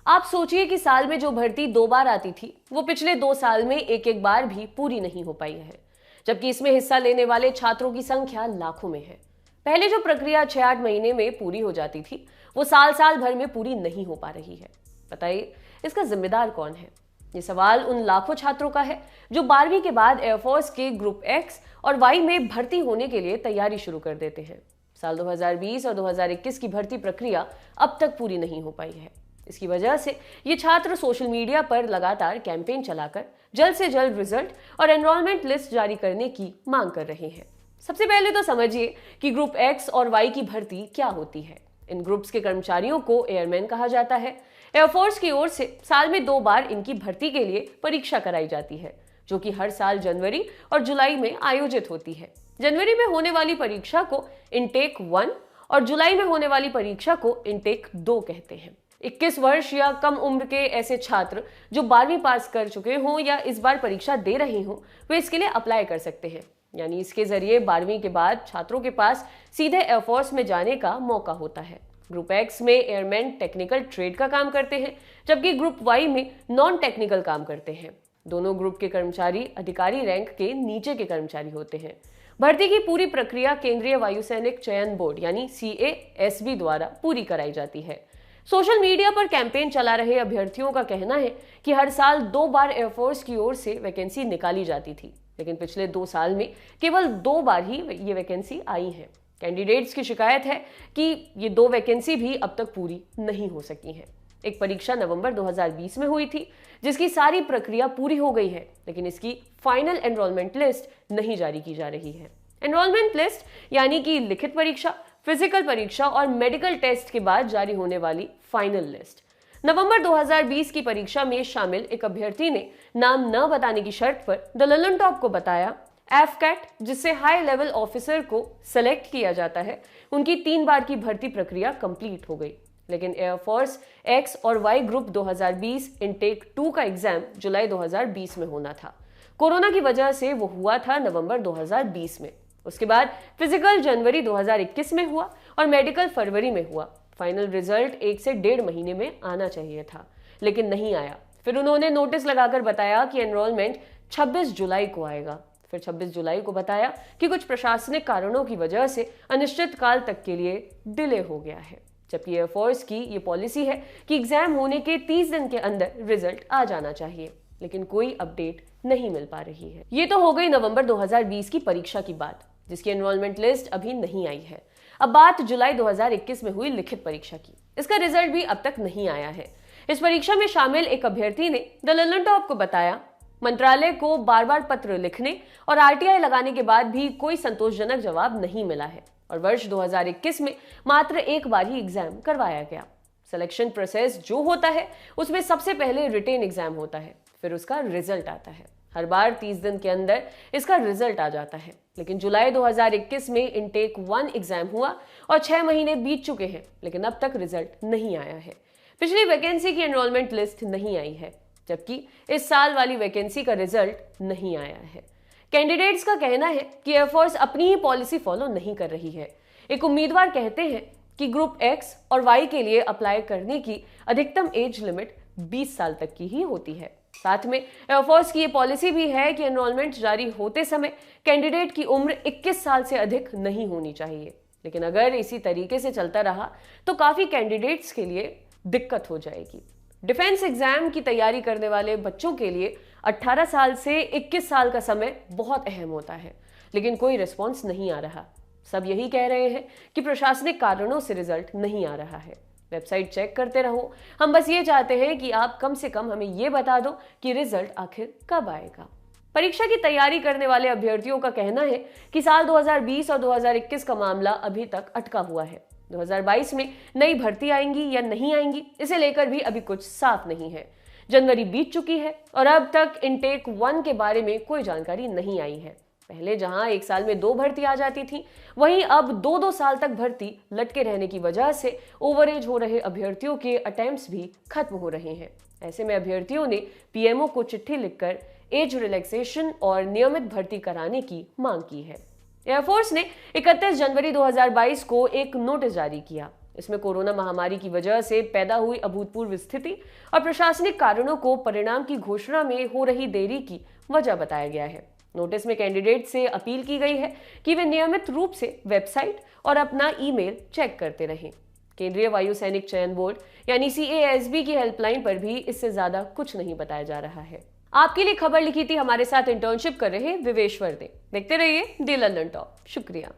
आप सोचिए कि साल में जो भर्ती 2 बार आती थी वो पिछले 2 साल में एक एक बार भी पूरी नहीं हो पाई है, जबकि इसमें हिस्सा लेने वाले छात्रों की संख्या लाखों में है। पहले जो प्रक्रिया 6-8 महीने में पूरी हो जाती थी वो साल साल भर में पूरी नहीं हो पा रही है। बताइए, इसका जिम्मेदार कौन है? ये सवाल उन लाखों छात्रों का है जो 12वीं के बाद एयरफोर्स के ग्रुप एक्स और वाई में भर्ती होने के लिए तैयारी शुरू कर देते हैं। साल 2020 और 2021 की भर्ती प्रक्रिया अब तक पूरी नहीं हो पाई है। इसकी वजह से ये छात्र सोशल मीडिया पर लगातार कैंपेन चलाकर जल्द से जल्द रिजल्ट और एनरोलमेंट लिस्ट जारी करने की मांग कर रहे हैं। सबसे पहले तो समझिए कि ग्रुप एक्स और वाई की भर्ती क्या होती है। इन ग्रुप्स के कर्मचारियों को एयरमैन कहा जाता है। एयरफोर्स की ओर से साल में 2 बार इनकी भर्ती के लिए परीक्षा कराई जाती है, जो कि हर साल जनवरी और जुलाई में आयोजित होती है। जनवरी में होने वाली परीक्षा को इनटेक 1 और जुलाई में होने वाली परीक्षा को इनटेक 2 कहते हैं। 21 वर्ष या कम उम्र के ऐसे छात्र जो 12वीं पास कर चुके हों या इस बार परीक्षा दे रहे हों, वे इसके लिए अप्लाई कर सकते हैं। यानी इसके जरिए 12वीं के बाद छात्रों के पास सीधे एयरफोर्स में जाने का मौका होता है। ग्रुप एक्स में एयरमैन टेक्निकल ट्रेड का काम करते हैं, जबकि ग्रुप वाई में नॉन टेक्निकल काम करते हैं। दोनों ग्रुप के कर्मचारी अधिकारी रैंक के नीचे के कर्मचारी होते हैं। भर्ती की पूरी प्रक्रिया केंद्रीय वायुसैनिक चयन बोर्ड यानी CASB द्वारा पूरी कराई जाती है। सोशल मीडिया पर कैंपेन चला रहे अभ्यर्थियों का कहना है कि हर साल 2 बार एयरफोर्स की ओर से वैकेंसी निकाली जाती थी, लेकिन पिछले 2 साल में केवल 2 बार ही ये वैकेंसी आई है। कैंडिडेट्स की शिकायत है कि ये 2 वैकेंसी भी अब तक पूरी नहीं हो सकी हैं। एक परीक्षा नवंबर 2020 में हुई थी, जिसकी सारी प्रक्रिया पूरी हो गई है, लेकिन इसकी फाइनल एनरोलमेंट लिस्ट नहीं जारी की जा रही है। एनरोलमेंट लिस्ट यानी कि लिखित परीक्षा, फिजिकल परीक्षा और मेडिकल टेस्ट के बाद जारी होने वाली फाइनल लिस्ट। नवंबर 2020 की परीक्षा में शामिल एक अभ्यर्थी ने नाम न बताने की शर्त पर द ललन टॉप को बताया एफकैट, जिससे हाई लेवल ऑफिसर को सेलेक्ट किया जाता है, उनकी 3 बार की भर्ती प्रक्रिया कंप्लीट हो गई। लेकिन एयरफोर्स एक्स और वाई ग्रुप 2020 इनटेक 2 का एग्जाम जुलाई 2020 में होना था। कोरोना की वजह से वो हुआ था नवंबर 2020 में। उसके बाद फिजिकल जनवरी 2021 में हुआ और मेडिकल फरवरी में हुआ। फाइनल रिजल्ट 1 से 1.5 महीने में आना चाहिए था, लेकिन नहीं आया। फिर उन्होंने नोटिस लगाकर बताया कि एनरोलमेंट 26 जुलाई को आएगा। फिर 26 जुलाई को बताया कि कुछ प्रशासनिक कारणों की वजह से अनिश्चित काल तक के लिए डिले हो गया है, जबकि एयरफोर्स की ये पॉलिसी है कि एग्जाम होने के 30 दिन के अंदर रिजल्ट आ जाना चाहिए, लेकिन कोई अपडेट नहीं मिल पा रही है। ये तो हो गई नवंबर 2020 की परीक्षा की बात, जिसकी एनरोलमेंट लिस्ट अभी नहीं आई है। अब बात जुलाई 2021 में हुई लिखित परीक्षा की। इसका रिजल्ट भी अब तक नहीं आया है। इस परीक्षा में शामिल एक अभ्यर्थी ने द ललन टॉप को बताया, मंत्रालय को बार बार पत्र लिखने और RTI लगाने के बाद भी कोई संतोषजनक जवाब नहीं मिला है और वर्ष 2021 में मात्र 1 बार ही एग्जाम करवाया गया। सिलेक्शन प्रोसेस जो होता है उसमें सबसे पहले रिटेन एग्जाम होता है, फिर उसका रिजल्ट आता है। हर बार 30 दिन के अंदर इसका रिजल्ट आ जाता है, लेकिन जुलाई 2021 में इनटेक 1 एग्जाम हुआ और 6 महीने बीत चुके हैं, लेकिन अब तक रिजल्ट नहीं आया है। पिछली वैकेंसी की एनरोलमेंट लिस्ट नहीं आई है, जबकि इस साल वाली वैकेंसी का रिजल्ट नहीं आया है। कैंडिडेट्स का कहना है कि एयरफोर्स अपनी ही पॉलिसी फॉलो नहीं कर रही है। एक उम्मीदवार कहते हैं कि ग्रुप एक्स और वाई के लिए अप्लाई करने की अधिकतम एज लिमिट 20 साल तक की ही होती है। साथ में एयरफोर्स की ये पॉलिसी भी है कि एनरोलमेंट जारी होते समय कैंडिडेट की उम्र 21 साल से अधिक नहीं होनी चाहिए। लेकिन अगर इसी तरीके से चलता रहा तो काफी कैंडिडेट्स के लिए दिक्कत हो जाएगी। डिफेंस एग्जाम की तैयारी करने वाले बच्चों के लिए 18 साल से 21 साल का समय बहुत अहम होता है, लेकिन कोई रिस्पॉन्स नहीं आ रहा। सब यही कह रहे हैं कि प्रशासनिक कारणों से रिजल्ट नहीं आ रहा है। वेबसाइट चेक करते रहो, हम बस ये चाहते हैं कि आप कम से कम हमें ये बता दो कि रिजल्ट आखिर कब आएगा। परीक्षा की तैयारी करने वाले अभ्यर्थियों का कहना है कि साल 2020 और 2021 का मामला अभी तक अटका हुआ है। 2022 में नई भर्ती आएंगी या नहीं आएंगी, इसे लेकर भी अभी कुछ साफ नहीं है। जनवरी बीत चुकी है और अब तक इनटेक 1 के बारे में कोई जानकारी नहीं आई है। पहले जहां 1 साल में 2 भर्ती आ जाती थी, वहीं अब 2-2 साल तक भर्ती लटके रहने की वजह से ओवरेज हो रहे अभ्यर्थियों के अटेम्प्ट्स भी खत्म हो रहे हैं। ऐसे में अभ्यर्थियों ने PMO को चिट्ठी लिखकर एज रिलैक्सेशन और नियमित भर्ती कराने की मांग की है। एयरफोर्स ने 31 जनवरी 2022 को एक नोटिस जारी किया। इसमें कोरोना महामारी की वजह से पैदा हुई अभूतपूर्व स्थिति और प्रशासनिक कारणों को परिणाम की घोषणा में हो रही देरी की वजह बताया गया है। नोटिस में कैंडिडेट से अपील की गई है कि वे नियमित रूप से वेबसाइट और अपना ईमेल चेक करते रहें। केंद्रीय वायु सैनिक चयन बोर्ड यानी CASB की हेल्पलाइन पर भी इससे ज्यादा कुछ नहीं बताया जा रहा है। आपके लिए खबर लिखी थी हमारे साथ इंटर्नशिप कर रहे विवेश वर्दे। देखते रहिए दी लंदन टॉप। शुक्रिया।